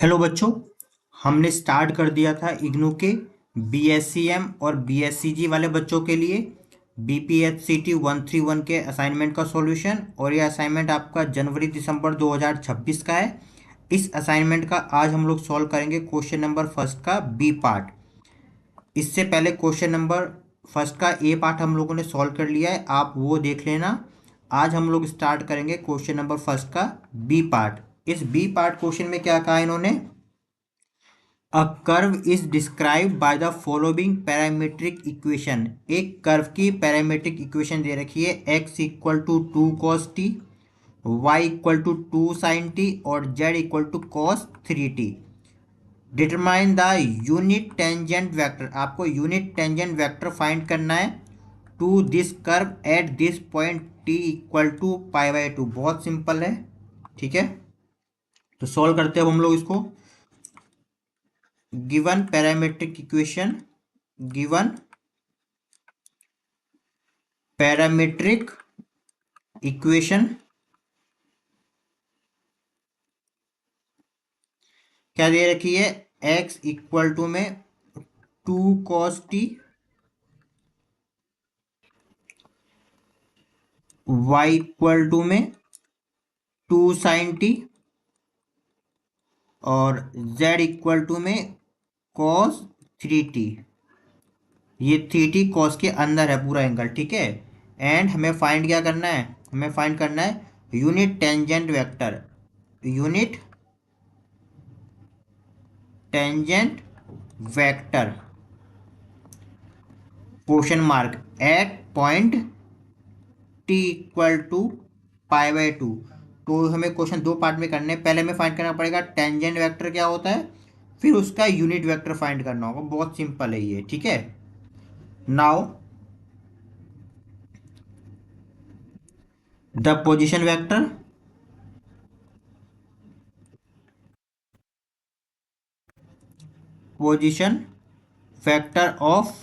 Hello बच्चों, हमने start कर दिया था इग्नू के बीएससीएम और बीएससीजी वाले बच्चों के लिए बीपीएचसीटी 131 के असाइनमेंट का सॉल्यूशन। और ये असाइनमेंट आपका जनवरी दिसंबर 2026 का है। इस असाइनमेंट का आज हम लोग सॉल्व करेंगे क्वेश्चन नंबर फर्स्ट का बी पार्ट। इससे पहले क्वेश्चन नंबर फर्स्ट का ए पार्ट हम लोगों ने सॉल्व कर लिया है, आप वो देख लेना। आज हम लोग स्टार्ट करेंगे क्वेश्चन नंबर फर्स्ट का बी पार्ट। इस बी पार्ट क्वेश्चन में क्या कहा इन्होंने, a curve is describe by the following parametric equation. एक कर्व की पैरामीट्रिक इक्वेशन दे रखी है, x equal to 2 cos t, y equal to 2 sin t और z equal to cos 3t। Determine the unit tangent vector, आपको unit tangent vector find करना है to this curve at this point t equal to π/2। बहुत simple है, ठीक है। तो solve करते हैं अब हम लोग इसको। given parametric equation, given parametric equation क्या दे रखी है, x इक्वल टू में 2 cos t, y equal to में 2 sin t और z इक्वल टू में cos 3t। ये 3t cos के अंदर है पूरा एंगल, ठीक है। एंड हमें फाइंड क्या करना है, हमें फाइंड करना है unit tangent vector, unit tangent vector question mark at point t equal to π/2। तो हमें क्वेश्चन दो पार्ट में करने हैं। पहले हमें फाइंड करना पड़ेगा टेंजेंट वेक्टर क्या होता है, फिर उसका यूनिट वेक्टर फाइंड करना होगा। बहुत सिंपल है ये, ठीक है। Now the position vector, position vector of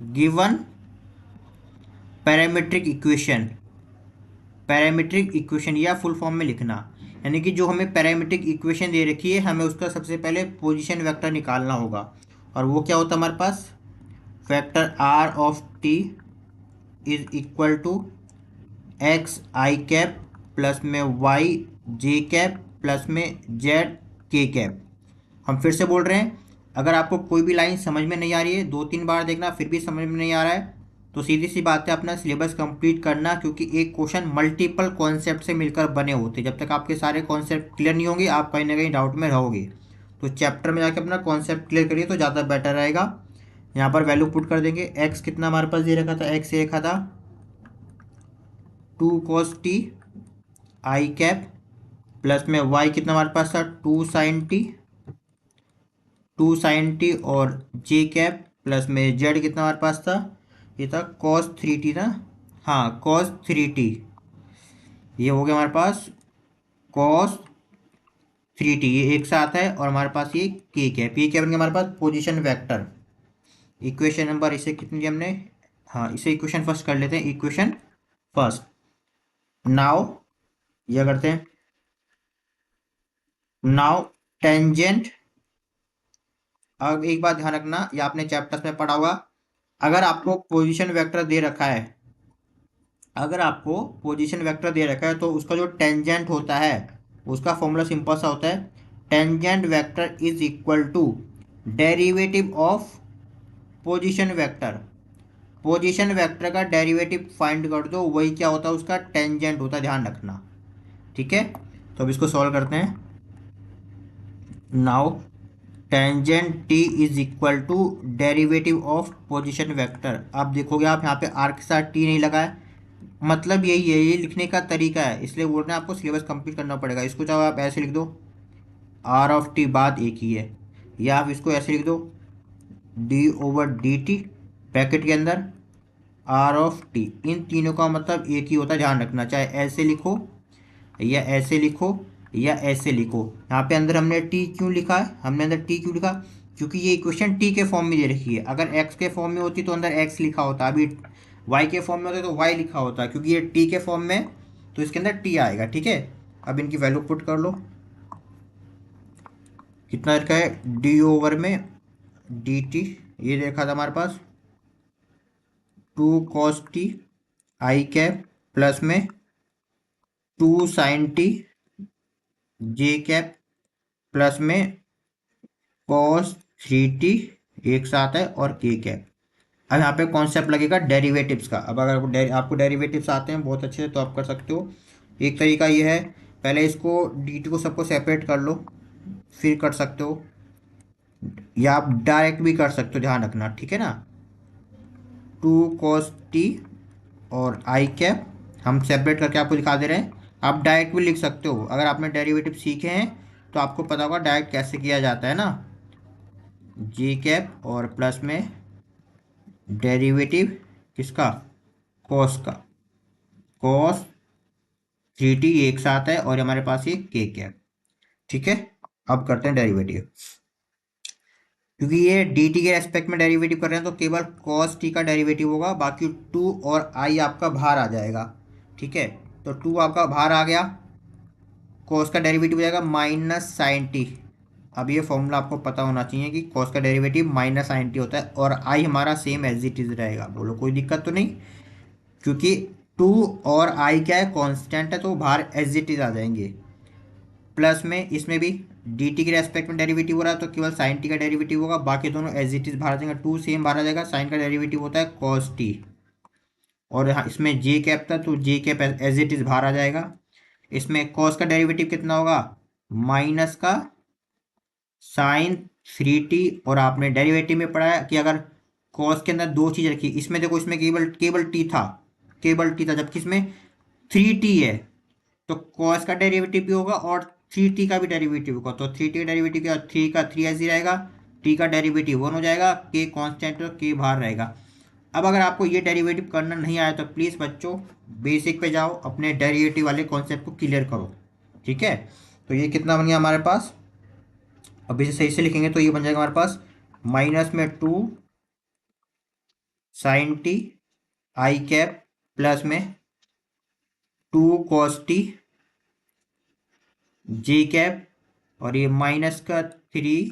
given parametric equation, parametric equation या फुल फॉर्म में लिखना, यानी कि जो हमें पैरामीट्रिक इक्वेशन दे रखी है हमें उसका सबसे पहले पोजीशन वेक्टर निकालना होगा। और वो क्या होता है हमारे पास, vector r of t is equal to x i cap plus में वाई जे कैप प्लस में जेड के कैप। हम फिर से बोल रहे हैं, अगर आपको कोई भी लाइन समझ में नहीं आ रही है 2-3 बार देखना, फिर भी समझ में नहीं आ रहा है तो सीधी सी बात है अपना सिलेबस कंप्लीट करना, क्योंकि एक क्वेश्चन मल्टीपल कॉन्सेप्ट से मिलकर बने होते हैं। जब तक आपके सारे कॉन्सेप्ट क्लियर नहीं होंगे आप कहीं ना कहीं डाउट में रहोगे। तो चैप्टर में जाके अपना कॉन्सेप्ट क्लियर करिए तो ज़्यादा बेटर रहेगा। यहाँ पर वैल्यू पुट कर देंगे। एक्स कितना हमारे पास दे रखा था, एक्स ये रखा था 2 cos t आई कैप प्लस में वाई कितना हमारे पास था 2 sin t और जे कैप प्लस में जेड कितना हमारे पास था, ये था cos 3t ना, हाँ cos 3t। ये हो गया हमारे पास cos 3t, ये एक साथ है और हमारे पास ये के कैप, ये क्या बन गया हमारे पास पोजीशन वेक्टर। इक्वेशन नंबर इसे कितनी दी हमने, हाँ इसे इक्वेशन फर्स्ट कर लेते हैं, इक्वेशन फर्स्ट। नाउ यह करते हैं, नाउ टेंजेंट। अब एक बात ध्यान रखना, ये आपने चैप्टर्स में पढ़ा होगा, अगर आपको पोजीशन वेक्टर दे रखा है, अगर आपको पोजीशन वेक्टर दे रखा है तो उसका जो टेंजेंट होता है उसका फॉर्मूला सिंपल सा होता है, tangent vector is equal to derivative of position vector. Position vector का डेरिवेटिव फाइंड कर दो, वही क्या होता है उसका टेंजेंट होता है, ध्यान रखना, ठीक है। तो अब इसको सॉल्व करते हैं। Now tangent T is equal to derivative of position vector. अब देखोगे आप यहाँ पे आर के साथ टी नहीं लगा है, मतलब यही है, ये लिखने का तरीका है, इसलिए बोल रहे हैं आपको सिलेबस कंप्लीट करना पड़ेगा। इसको चाहो आप ऐसे लिख दो, आर ऑफ टी बात एक ही है, या आप इसको ऐसे लिख दो d/dt ब्रैकेट के अंदर आर ऑफ टी। इन तीनों का मतलब एक ही होता है, ध्यान रखना, चाहे ऐसे लिखो या ऐसे लिखो या ऐसे लिखो। यहाँ पे अंदर हमने टी क्यों लिखा है, हमने अंदर टी क्यों लिखा, क्योंकि ये इक्वेशन टी के फॉर्म में दे रखी है। अगर एक्स के फॉर्म में होती तो अंदर एक्स लिखा होता, अभी वाई के फॉर्म में होता तो वाई लिखा होता, क्योंकि ये टी के फॉर्म में तो इसके अंदर टी आएगा, ठीक है। अब इनकी वैल्यू पुट कर लो, कितना रखा है, डी ओवर में डी टी, ये देखा था हमारे पास 2 cos t आई कैप प्लस में 2 sin t जे कैप प्लस में cos 3t एक साथ है और के कैप। अब यहाँ पे कॉन्सेप्ट लगेगा डेरिवेटिव्स का। अब अगर आपको डेरिवेटिव्स आते हैं बहुत अच्छे से तो आप कर सकते हो। एक तरीका ये है, पहले इसको डी टी को सबको सेपरेट कर लो फिर कर सकते हो, या आप डायरेक्ट भी कर सकते हो, ध्यान रखना, ठीक है ना। 2 cos t और आई कैप हम सेपरेट करके आपको दिखा दे रहे हैं। आप डायरेक्ट भी लिख सकते हो, अगर आपने डेरिवेटिव सीखे हैं तो आपको पता होगा डायरेक्ट कैसे किया जाता है ना। जे कैप और प्लस में डेरिवेटिव किसका, कॉस का, cos 3t एक साथ है और हमारे पास ये के कैप, ठीक है। अब करते हैं डेरिवेटिव, क्योंकि ये डी टी के रेस्पेक्ट में डेरिवेटिव कर रहे हैं तो केवल cos t का डेरिवेटिव होगा, बाकी 2 और i आपका बाहर आ जाएगा, ठीक है। तो 2 आपका बाहर आ गया, cos का डेरिवेटिव हो जाएगा -sin t। अब ये फॉर्मूला आपको पता होना चाहिए कि cos का डेरिवेटिव -sin t होता है, और i हमारा सेम एज इट इज रहेगा। बोलो कोई दिक्कत तो नहीं, क्योंकि 2 और i क्या है, कांस्टेंट है, तो बाहर एज इट इज आ जाएंगे। प्लस में इसमें भी डी टी के रेस्पेक्ट में डेरिवेटिव हो रहा है तो केवल साइन टी का डेरिवेटिव होगा, बाकी दोनों एज इट इज बाहर आ जाएगा। 2 सेम बाहर आ जाएगा, साइन का डेरिवेटिव होता है कॉस टी, और यहाँ इसमें जे कैप था तो जे कैप एज इट इज बाहर आ जाएगा। इसमें कॉस का डेरिवेटिव कितना होगा, माइनस का sin 3t, और आपने डेरिवेटिव में पढ़ा है कि अगर कॉस के अंदर दो चीज रखी, इसमें देखो इसमें केवल केवल टी था, केवल टी था, जबकि इसमें 3t है, तो कॉस का डेरिवेटिव भी होगा और 3t का भी डेरिवेटिव होगा। तो 3t का डेरिवेटिव क्या, 3 का 3 ऐसे ही रहेगा, t का डेरिवेटिव 1 हो जाएगा, k कांस्टेंट और k बाहर रहेगा। अब अगर आपको ये डेरिवेटिव करना नहीं आया तो प्लीज़ बच्चों बेसिक पे जाओ, अपने डेरिवेटिव वाले कॉन्सेप्ट को क्लियर करो, ठीक है। तो ये कितना बन गया हमारे पास, अब इसे सही से लिखेंगे तो ये बन जाएगा हमारे पास माइनस में 2 sin t आई कैप प्लस में 2 cos t जे कैप, और ये माइनस का 3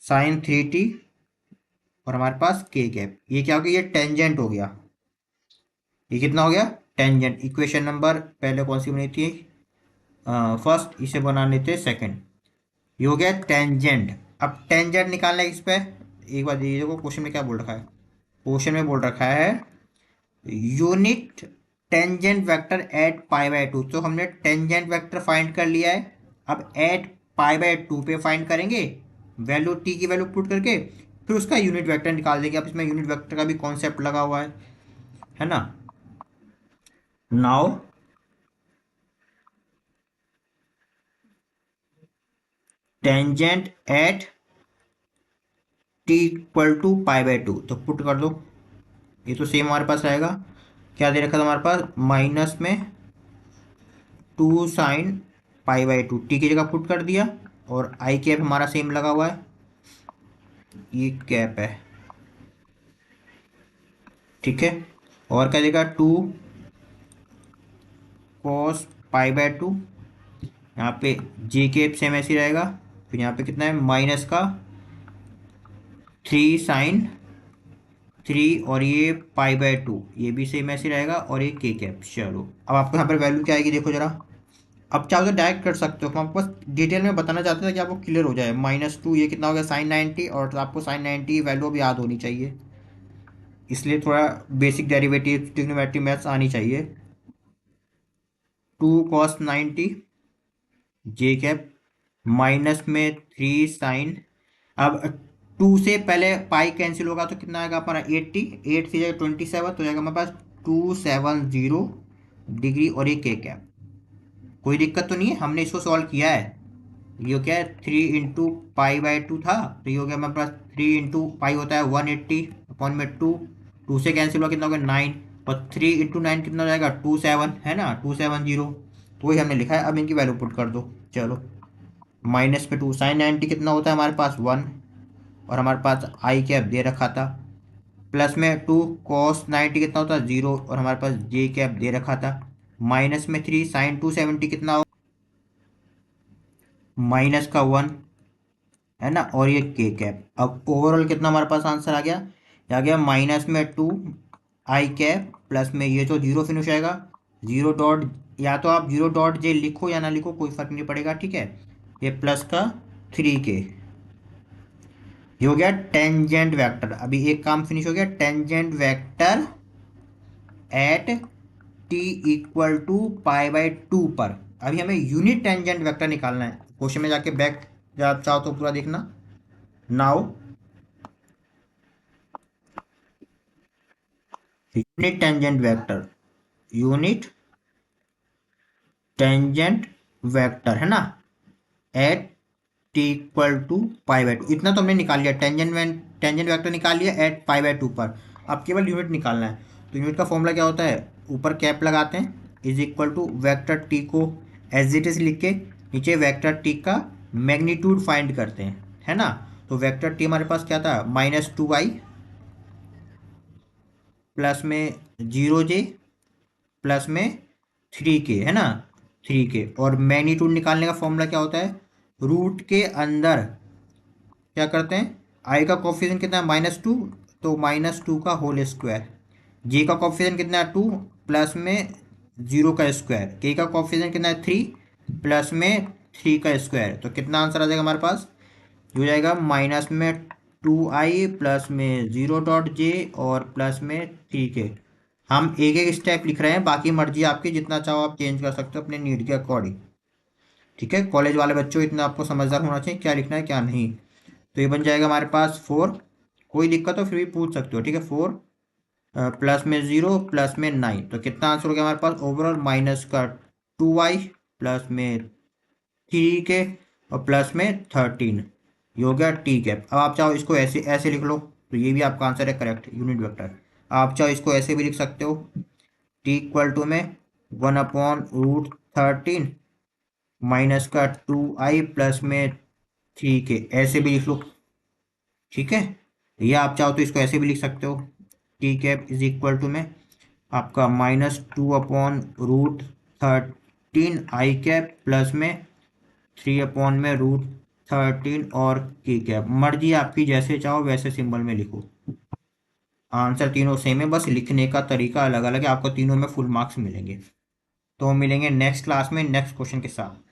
sin 3t, और हमारे पास के कैप। ये क्या हो गया, ये टेंजेंट हो गया। ये कितना हो गया, टेंजेंट। इक्वेशन नंबर पहले कौन सी बनी थी, फर्स्ट, इसे बना लेते सेकंड। ये हो गया टेंजेंट। अब टेंजेंट निकालना है इस पे, एक बार ये देखो क्वेश्चन में क्या बोल रखा है, क्वेश्चन में बोल रखा है यूनिट टेंजेंट वेक्टर एट π/2। तो हमने टेंजेंट वेक्टर फाइंड कर लिया है, अब एट π/2 पे फाइंड करेंगे, वैल्यू टी की वैल्यू पुट करके फिर उसका यूनिट वेक्टर निकाल देंगे। अब इसमें यूनिट वेक्टर का भी कॉन्सेप्ट लगा हुआ है ना। नाउ टेंजेंट एट t = π/2, तो पुट कर दो, ये तो सेम हमारे पास रहेगा। क्या दे रखा था हमारे पास, माइनस में 2 sin π/2, टी की जगह पुट कर दिया, और आई कैप हमारा सेम लगा हुआ है, ये कैप है, ठीक है। और क्या देगा, 2 cos π/2, यहाँ पे जे कैप सेम ऐसे ही रहेगा, फिर यहाँ पे कितना है, माइनस का 3 sin 3, और ये π/2 ये भी सेम ऐसे ही रहेगा, और ये के कैप। चलो अब आपको यहाँ पर वैल्यू क्या आएगी देखो जरा। अब चाहो तो डायरेक्ट कर सकते हो, हम आपको बस डिटेल में बताना चाहते थे कि आपको क्लियर हो जाए। -2 ये कितना हो गया, sin 90, और आपको sin 90 की वैल्यू भी याद होनी चाहिए, इसलिए थोड़ा बेसिक डेरिवेटिव ट्रिग्नोमेट्री मैथ्स आनी चाहिए। 2 cos 90 जे कैप माइनस में 3 sin, अब 2 से पहले पाई कैंसिल होगा तो कितना आएगा हमारा 80, 8 से जाएगा 27, तो जाएगा हमारे पास 270 डिग्री, और ये के कैप। कोई दिक्कत तो नहीं है, हमने इसको सॉल्व किया है। ये क्या है, 3 × π/2 था, तो ये हो गया हमारे पास 3 × π होता है 180/2, 2 से कैंसिल हुआ कितना हो गया 9, और 3 × 9 कितना हो जाएगा 27, है ना, 270। तो वही हमने लिखा है, अब इनकी वैल्यू पुट कर दो। चलो माइनस में 2 sin 90 कितना होता है हमारे पास 1, और हमारे पास आई कैप दे रखा था, प्लस में 2 cos 90 कितना होता है 0, और हमारे पास जे कैप दे रखा था, माइनस में 3 sin 270 कितना हो, -1, है ना, और ये के कैप। अब ओवरऑल कितना हमारे पास आंसर आ गया, ये आ गया माइनस में 2 i कैप प्लस में ये जो जीरो फिनिश आएगा, जीरो डॉट, या तो आप जीरो डॉट जे लिखो या ना लिखो कोई फर्क नहीं पड़ेगा, ठीक है। ये प्लस का 3k, ये हो गया टेंजेंट वेक्टर। अभी एक काम फिनिश हो गया, tangent vector at t equal to पाई/2 पर। अभी हमें यूनिट टेंजेंट वेक्टर निकालना है। क्वेश्चन में जाके बैक आप चाहो तो पूरा देखना। Now unit tangent vector, unit tangent vector है ना, एट टी इक्वल टू पाई/2, इतना तो हमने निकाल लिया। टेंजेंट वेक्टर निकाल लिया एट पाई/2 पर। अब केवल यूनिट निकालना है। तो यूनिट का फॉर्मूला क्या होता है, ऊपर कैप लगाते हैं, is equal to vector T को एज इट इज लिख के नीचे वेक्टर टी का मैग्नीट्यूड फाइंड करते हैं, है ना। तो वेक्टर टी हमारे पास क्या था, -2i प्लस में 0j प्लस में 3k, है ना, 3k। और मैग्नीट्यूड निकालने का फॉर्मूला क्या होता है, रूट के अंदर क्या करते हैं, आई का कोफिशिएंट कितना है, -2, तो -2 का होल स्क्वायर। जे का कोफिशिएंट कितना है, 2 प्लस में 0 का स्क्वायर। के का कोफिशिएंट कितना है, 3 प्लस में 3 का स्क्वायर। तो कितना आंसर आ जाएगा हमारे पास, ये हो जाएगा माइनस में 2i प्लस में 0.j और प्लस में 3k। हम एक एक स्टेप लिख रहे हैं, बाकी मर्जी आपकी, जितना चाहो आप चेंज कर सकते हो अपने नीड के अकॉर्डिंग, ठीक है। कॉलेज वाले बच्चों इतना आपको समझदार होना चाहिए क्या लिखना है क्या नहीं। तो ये बन जाएगा हमारे पास 4, कोई दिक्कत हो फिर भी पूछ सकते हो, ठीक है। 4 प्लस में 0 प्लस में 9, तो कितना आंसर हो गया हमारे पास ओवरऑल, माइनस का 2i प्लस में 3k और प्लस में 13, ये हो गया टी कैप। अब आप चाहो इसको ऐसे ऐसे लिख लो, तो ये भी आपका आंसर है करेक्ट, यूनिट वेक्टर। आप चाहो इसको ऐसे भी लिख सकते हो, टी इक्वल टू में 1/√13 माइनस का 2i प्लस में 3k, ऐसे भी लिख लो, ठीक है। या आप चाहो तो इसको ऐसे भी लिख सकते हो, T cap is equal to में आपका -2/√13 i कैप प्लस में 3/√13 और की कैप। मर्जी आपकी, जैसे चाहो वैसे सिंबल में लिखो, आंसर तीनों सेम है, बस लिखने का तरीका अलग अलग है। आपको तीनों में फुल मार्क्स मिलेंगे। तो मिलेंगे नेक्स्ट क्लास में नेक्स्ट क्वेश्चन के साथ।